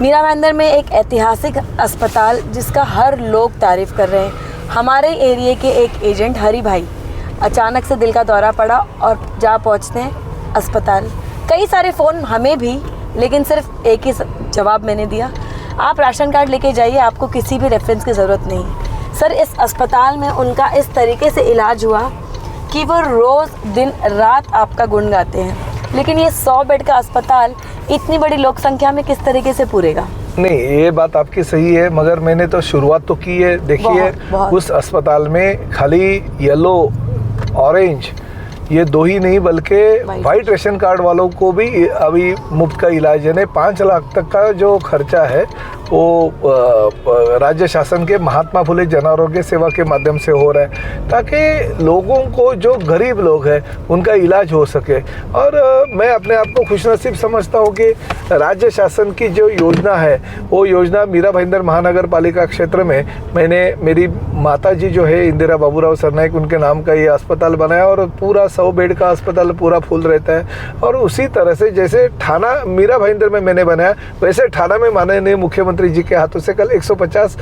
मीरा भाईंदर में एक ऐतिहासिक अस्पताल जिसका हर लोग तारीफ़ कर रहे हैं। हमारे एरिया के एक एजेंट हरी भाई अचानक से दिल का दौरा पड़ा और जा पहुंचते हैं अस्पताल। कई सारे फ़ोन हमें भी, लेकिन सिर्फ एक ही जवाब मैंने दिया, आप राशन कार्ड लेके जाइए, आपको किसी भी रेफरेंस की ज़रूरत नहीं। सर, इस अस्पताल में उनका इस तरीके से इलाज हुआ कि वो रोज़ दिन रात आपका गुण गाते हैं। लेकिन ये 100 बेड का अस्पताल इतनी बड़ी लोक संख्या में किस तरीके से पूरेगा? नहीं, ये बात आपकी सही है, मगर मैंने तो शुरुआत तो की है। देखिए, उस अस्पताल में खाली येलो, ऑरेंज ये दो ही नहीं बल्कि वाइट रेशन कार्ड वालों को भी अभी मुफ्त का इलाज, यानी 5 लाख तक का जो खर्चा है वो राज्य शासन के महात्मा फुले जन आरोग्य सेवा के माध्यम से हो रहा है, ताकि लोगों को जो गरीब लोग हैं उनका इलाज हो सके। और मैं अपने आप को खुशनसीब समझता हूँ कि राज्य शासन की जो योजना है वो योजना मीरा भाईंदर महानगर पालिका क्षेत्र में मैंने, मेरी माता जी जो है इंदिरा बाबूराव सरनाइक, उनके नाम का ये अस्पताल बनाया और पूरा 100 बेड का अस्पताल पूरा फुल रहता है। और उसी तरह से जैसे थाना मीरा भाईंदर में मैंने बनाया, वैसे थाना में माननीय मुख्यमंत्री जी के हाथों से कल 150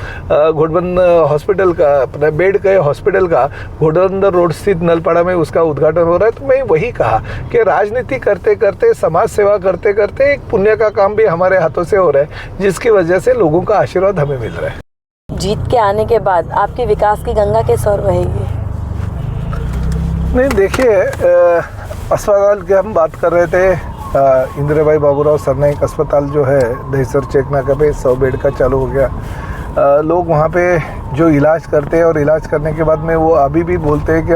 घोड़बंद हॉस्पिटल का, अपने बेड के हॉस्पिटल का घोड़बंदर रोड स्थित नलपाड़ा में उसका उद्घाटन हो रहा है। तो मैं वही कहा कि राजनीति करते करते, समाज सेवा करते करते एक पुण्य का काम भी हमारे हाथों से हो रहा है, जिसकी वजह से लोगों का आशीर्वाद हमें मिल रहा है। जीत के आने के बाद आपके विकास की गंगा किस ओर बहेगी? नहीं, देखिए, अस्पताल की हम बात कर रहे थे। इंदिरा भाई बाबूराव सरनाइक अस्पताल जो है दहीसर चेकनाका पे 100 बेड का चालू हो गया। लोग वहाँ पे जो इलाज करते हैं और इलाज करने के बाद में वो अभी भी बोलते हैं कि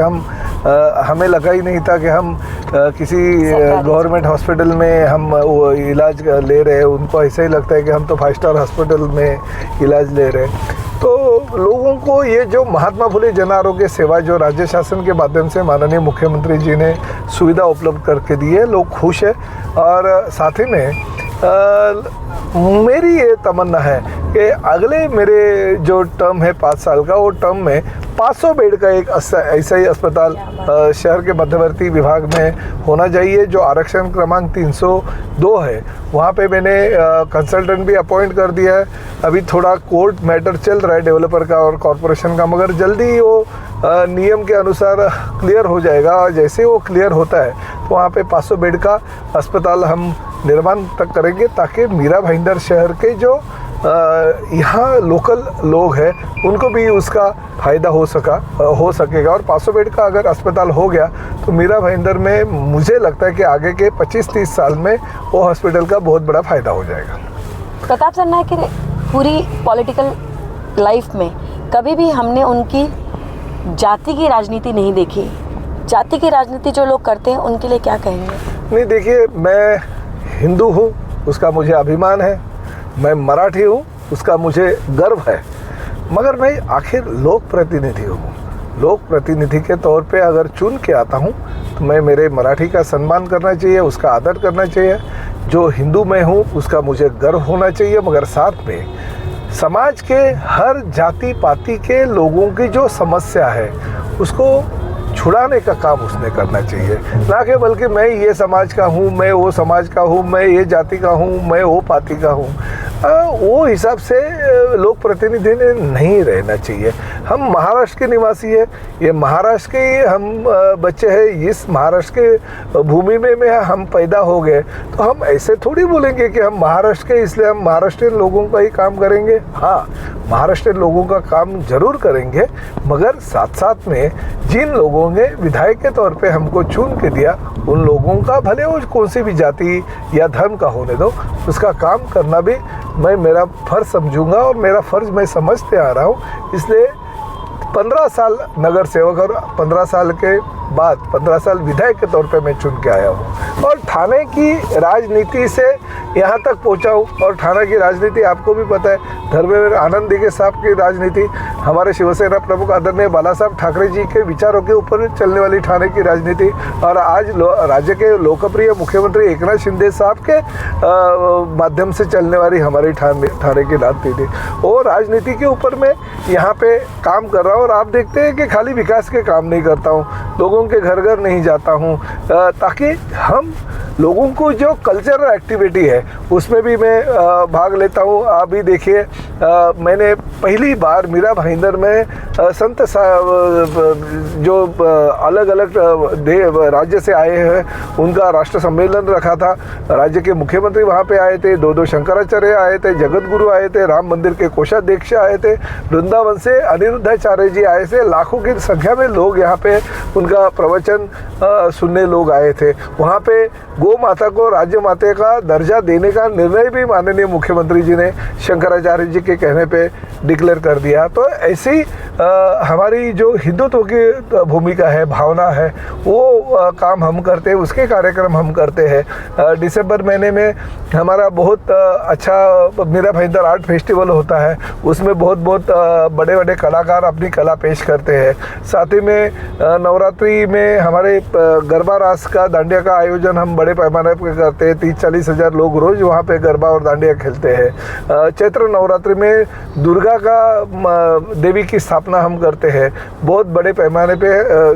हमें लगा ही नहीं था कि हम किसी गवर्नमेंट हॉस्पिटल में हम वो इलाज ले रहे हैं। उनको ऐसा ही लगता है कि हम तो 5 स्टार हॉस्पिटल में इलाज ले रहे हैं। तो लोगों को ये जो महात्मा फुले जन आरोग्य सेवा जो राज्य शासन के माध्यम से माननीय मुख्यमंत्री जी ने सुविधा उपलब्ध करके दी है, लोग खुश है। और साथ ही में मेरी ये तमन्ना है कि अगले मेरे जो टर्म है 5 साल का, वो टर्म में 500 बेड का एक ऐसा ही अस्पताल शहर के मध्यवर्ती विभाग में होना चाहिए, जो आरक्षण क्रमांक 302 है। वहाँ पे मैंने कंसल्टेंट भी अपॉइंट कर दिया है। अभी थोड़ा कोर्ट मैटर चल रहा है डेवलपर का और कॉरपोरेशन का, मगर जल्दी ही वो नियम के अनुसार क्लियर हो जाएगा। और जैसे वो क्लियर होता है तो वहाँ पे 500 बेड का अस्पताल हम निर्माण तक करेंगे, ताकि मीरा भाईंदर शहर के जो यहाँ लोकल लोग हैं उनको भी उसका फ़ायदा हो सकेगा। और 500 बेड का अगर अस्पताल हो गया तो मीरा भाईंदर में मुझे लगता है कि आगे के 25-30 साल में वो हॉस्पिटल का बहुत बड़ा फ़ायदा हो जाएगा। प्रताप सरनाइक की पूरी पॉलिटिकल लाइफ में कभी भी हमने उनकी जाति की राजनीति नहीं देखी। जाति की राजनीति जो लोग करते हैं उनके लिए क्या कहेंगे? नहीं, देखिए, मैं हिंदू हूँ, उसका मुझे अभिमान है। मैं मराठी हूँ, उसका मुझे गर्व है। मगर मैं आखिर लोक प्रतिनिधि हूँ। लोक प्रतिनिधि के तौर पे अगर चुन के आता हूँ तो मैं मेरे मराठी का सम्मान करना चाहिए, उसका आदर करना चाहिए। जो हिंदू मैं हूँ उसका मुझे गर्व होना चाहिए, मगर साथ में समाज के हर जाति पाति के लोगों की जो समस्या है उसको छुड़ाने का काम उसने करना चाहिए, ना कि बल्कि मैं ये समाज का हूँ, मैं वो समाज का हूँ, मैं ये जाति का हूँ, मैं वो पार्टी का हूँ। वो हिसाब से लोक प्रतिनिधि ने नहीं रहना चाहिए। हम महाराष्ट्र के निवासी है, ये महाराष्ट्र के हम बच्चे हैं, इस महाराष्ट्र के भूमि में हम पैदा हो गए, तो हम ऐसे थोड़ी बोलेंगे कि हम महाराष्ट्र के इसलिए हम महाराष्ट्रीयन लोगों का ही काम करेंगे। हाँ, महाराष्ट्रीयन लोगों का काम जरूर करेंगे, मगर साथ साथ में जिन लोगों ने विधायक के तौर पे हमको चुन के दिया उन लोगों का, भले वो कौन सी भी जाति या धर्म का होने दो, उसका काम करना भी मैं मेरा फर्ज समझूंगा और मेरा फर्ज मैं समझते आ रहा हूँ। इसलिए 15 साल नगर सेवक और 15 साल के बाद 15 साल विधायक के तौर पे मैं चुन के आया हूँ और थाने की राजनीति से यहाँ तक पहुँचा हूँ। और थाना की राजनीति आपको भी पता है, धर्मेंद्र आनंद दिघे साहब की राजनीति हमारे शिवसेना प्रमुख आदरणीय बाला साहब ठाकरे जी के विचारों के ऊपर चलने वाली ठाणे की राजनीति और आज राज्य के लोकप्रिय मुख्यमंत्री एकनाथ शिंदे साहब के माध्यम से चलने वाली हमारी ठाणे की राजनीति, वो राजनीति के ऊपर मैं यहाँ पे काम कर रहा हूँ। और आप देखते हैं कि खाली विकास के काम नहीं करता हूँ, लोगों के घर घर नहीं जाता हूँ, ताकि हम लोगों को जो कल्चरल एक्टिविटी है उसमें भी मैं भाग लेता हूँ। आप भी देखिए, मैंने पहली बार मीरा भाईंदर में संत जो अलग अलग राज्य से आए हैं उनका राष्ट्र सम्मेलन रखा था। राज्य के मुख्यमंत्री वहाँ पे आए थे, दो शंकराचार्य आए थे, जगत गुरु आए थे, राम मंदिर के कोषाध्यक्ष आए थे, वृंदावन से अनिरुद्धाचार्य जी आए थे। लाखों की संख्या में लोग यहाँ पे उनका प्रवचन सुनने लोग आए थे। वहाँ पे गौ माता को राज्य माता का दर्जा देने का निर्णय भी माननीय मुख्यमंत्री जी ने शंकराचार्य जी के कहने पे डिक्लेयर कर दिया। तो ऐसी हमारी जो हिंदुत्व की भूमिका है, भावना है, वो काम हम करते हैं, उसके कार्यक्रम हम करते हैं। दिसंबर महीने में हमारा बहुत अच्छा मीरा भाईंदर आर्ट फेस्टिवल होता है, उसमें बहुत बड़े बड़े कलाकार अपनी कला पेश करते हैं। साथ ही में नवरात्रि में हमारे गरबा रास का, दांडिया का आयोजन हम बड़े पैमाने पर करते हैं। 30-40 हज़ार लोग रोज़ वहाँ पे गरबा और दांडिया खेलते हैं। चैत्र नवरात्रि में दुर्गा का देवी की स्थापना हम करते हैं। बहुत बड़े पैमाने पे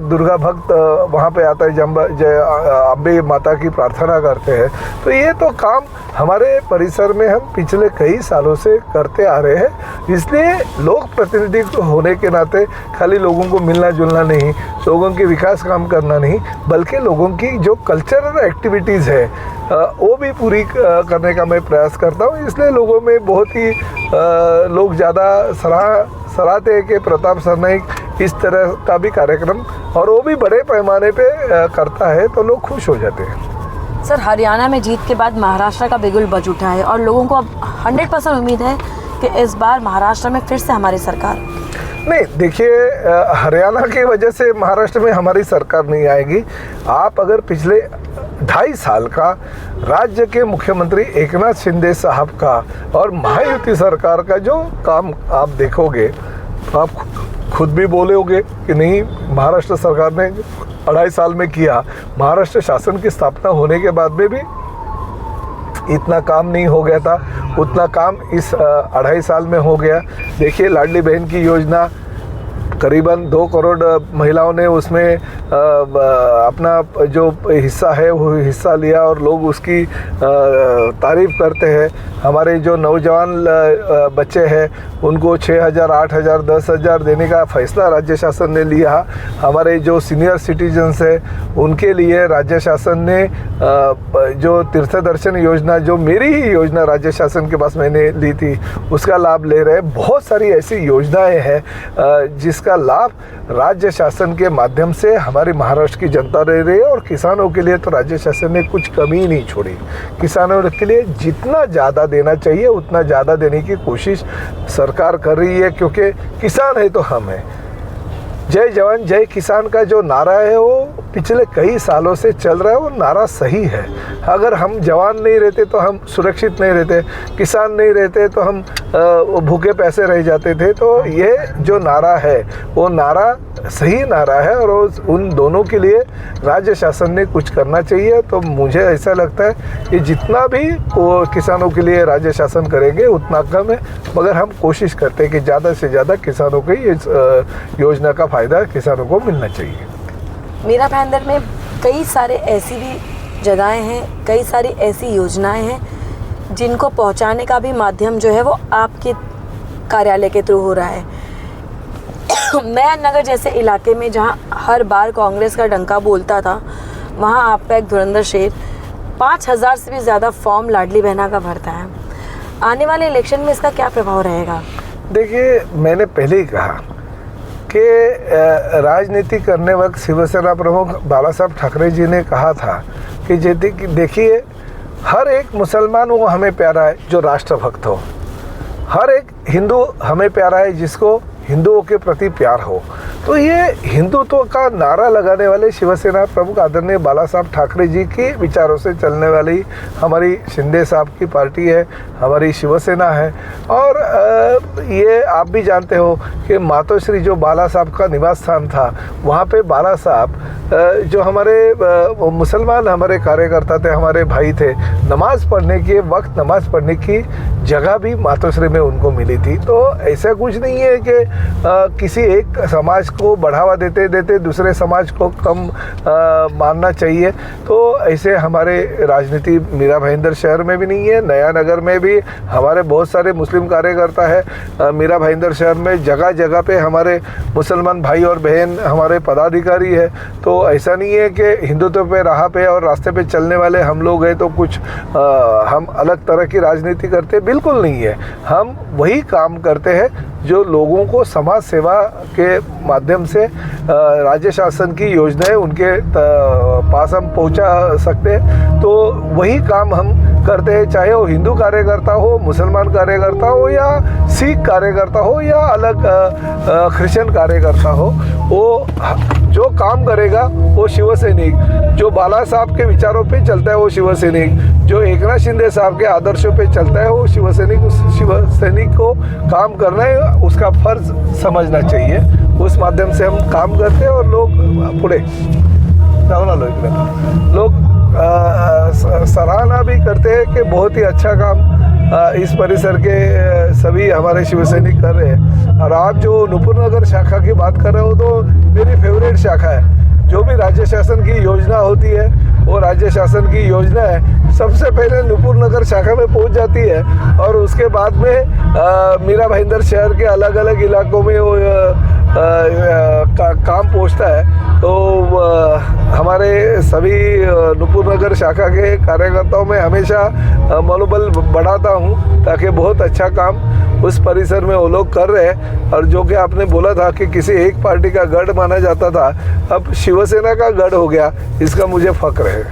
दुर्गा भक्त वहाँ पे आता है, अम्बे माता की प्रार्थना करते हैं। तो ये तो काम हमारे परिसर में हम पिछले कई सालों से करते आ रहे हैं। इसलिए लोक प्रतिनिधि होने के नाते खाली लोगों को मिलना जुलना नहीं, लोगों के विकास काम करना नहीं, बल्कि लोगों की जो कल्चरल एक्टिविटीज़ है वो भी पूरी करने का मैं प्रयास करता हूँ। इसलिए लोगों में बहुत ही लोग ज़्यादा सराहते हैं कि प्रताप सरनाइक इस तरह का भी कार्यक्रम और वो भी बड़े पैमाने पे करता है, तो लोग खुश हो जाते हैं। सर, हरियाणा में जीत के बाद महाराष्ट्र का बिगुल बज उठा है और लोगों को अब 100% उम्मीद है कि इस बार महाराष्ट्र में फिर से हमारी सरकार। नहीं, देखिए, हरियाणा की वजह से महाराष्ट्र में हमारी सरकार नहीं आएगी। आप अगर पिछले 2.5 साल का राज्य के मुख्यमंत्री एकनाथ शिंदे साहब का और महायुति सरकार का जो काम आप देखोगे, आप खुद भी बोलोगे कि नहीं, महाराष्ट्र सरकार ने 2.5 साल में किया। महाराष्ट्र शासन की स्थापना होने के बाद में भी इतना काम नहीं हो गया था, उतना काम इस 2.5 साल में हो गया। देखिए, लाडली बहन की योजना करीबन 2 करोड़ महिलाओं ने उसमें अपना जो हिस्सा है वो हिस्सा लिया और लोग उसकी तारीफ़ करते हैं। हमारे जो नौजवान बच्चे हैं उनको 6,000, 8,000, 10,000 देने का फैसला राज्य शासन ने लिया। हमारे जो सीनियर सिटीजन्स हैं उनके लिए राज्य शासन ने जो तीर्थ दर्शन योजना, जो मेरी ही योजना राज्य शासन के पास मैंने ली थी, उसका लाभ ले रहे हैं। बहुत सारी ऐसी योजनाएं हैं जिसका लाभ राज्य शासन के माध्यम से हमारी महाराष्ट्र की जनता ले रही है। और किसानों के लिए तो राज्य शासन ने कुछ कमी नहीं छोड़ी। किसानों के लिए जितना ज़्यादा देना चाहिए उतना ज़्यादा देने की कोशिश सरकार कर रही है, क्योंकि किसान है तो हम हैं। जय जवान जय किसान का जो नारा है वो पिछले कई सालों से चल रहा है, वो नारा सही है। अगर हम जवान नहीं रहते तो हम सुरक्षित नहीं रहते, किसान नहीं रहते तो हम भूखे पैसे रह जाते थे। तो ये जो नारा है वो नारा सही नारा है और उन दोनों के लिए राज्य शासन ने कुछ करना चाहिए। तो मुझे ऐसा लगता है कि जितना भी वो किसानों के लिए राज्य शासन करेंगे उतना कम है, मगर हम कोशिश करते हैं कि ज़्यादा से ज़्यादा किसानों को इस योजना का फ़ायदा किसानों को मिलना चाहिए। मीरा भाईंदर में कई सारे ऐसी भी जगहें हैं, कई सारी ऐसी योजनाएं हैं जिनको पहुंचाने का भी माध्यम जो है वो आपके कार्यालय के थ्रू हो रहा है। नया नगर जैसे इलाके में जहां हर बार कांग्रेस का डंका बोलता था, वहां आपका एक धुरंधर शेर 5,000 से भी ज़्यादा फॉर्म लाडली बहना का भरता है। आने वाले इलेक्शन में इसका क्या प्रभाव रहेगा? देखिए, मैंने पहले ही कहा कि राजनीति करने वक्त शिवसेना प्रमुख बाला साहब ठाकरे जी ने कहा था कि देखिए, हर एक मुसलमान वो हमें प्यारा है जो राष्ट्रभक्त हो, हर एक हिंदू हमें प्यारा है जिसको हिंदुओं के प्रति प्यार हो। तो ये हिंदुत्व का नारा लगाने वाले शिवसेना प्रमुख आदरणीय बाला साहब ठाकरे जी के विचारों से चलने वाली हमारी शिंदे साहब की पार्टी है, हमारी शिवसेना है। और ये आप भी जानते हो कि मातोश्री जो बाला साहब का निवास स्थान था, वहाँ पे बाला साहब जो हमारे मुसलमान हमारे कार्यकर्ता थे, हमारे भाई थे, नमाज़ पढ़ने के वक्त नमाज़ पढ़ने की जगह भी मातोश्री में उनको मिली थी। तो ऐसा कुछ नहीं है कि किसी एक समाज को बढ़ावा देते देते दूसरे समाज को कम मानना चाहिए। तो ऐसे हमारे राजनीति मीरा भाईंदर शहर में भी नहीं है, नया नगर में भी हमारे बहुत सारे मुस्लिम कार्यकर्ता है। मीरा भाईंदर शहर में जगह जगह पे हमारे मुसलमान भाई और बहन हमारे पदाधिकारी है। तो ऐसा नहीं है कि हिंदुत्व पे राह पे और रास्ते पे चलने वाले हम लोग हैं तो कुछ हम अलग तरह की राजनीति करते, बिल्कुल नहीं है। हम वही काम करते हैं जो लोगों को समाज सेवा के माध्यम से राज्य शासन की योजनाएं उनके पास हम पहुंचा सकते हैं। तो वही काम हम करते हैं, चाहे वो हिंदू कार्यकर्ता हो, मुसलमान कार्यकर्ता हो, या सिख कार्यकर्ता हो, या अलग क्रिश्चियन कार्यकर्ता हो। वो जो काम करेगा वो शिवसैनिक, जो बाला साहब के विचारों पे चलता है वो शिवसैनिक, जो एकनाथ शिंदे साहब के आदर्शों पे चलता है वो शिवसैनिक। उस शिवसैनिक को काम करना है, उसका फर्ज समझना चाहिए। उस माध्यम से हम काम करते हैं और लोग पुढे लोग सराहना भी करते हैं कि बहुत ही अच्छा काम इस परिसर के सभी हमारे शिवसैनिक कर रहे हैं। और आप जो नुपुर नगर शाखा की बात कर रहे हो तो मेरी फेवरेट शाखा है। जो भी राज्य शासन की योजना होती है वो राज्य शासन की योजना है, सबसे पहले नुपुर नगर शाखा में पहुंच जाती है और उसके बाद में मीरा भाईंदर शहर के अलग अलग इलाकों में वो काम पहुंचता है। तो हमारे सभी नुपुर नगर शाखा के कार्यकर्ताओं में हमेशा मनोबल बढ़ाता हूं ताकि बहुत अच्छा काम उस परिसर में वो लोग कर रहे हैं। और जो कि आपने बोला था कि किसी एक पार्टी का गढ़ माना जाता था, अब शिवसेना का गढ़ हो गया, इसका मुझे फक्र है।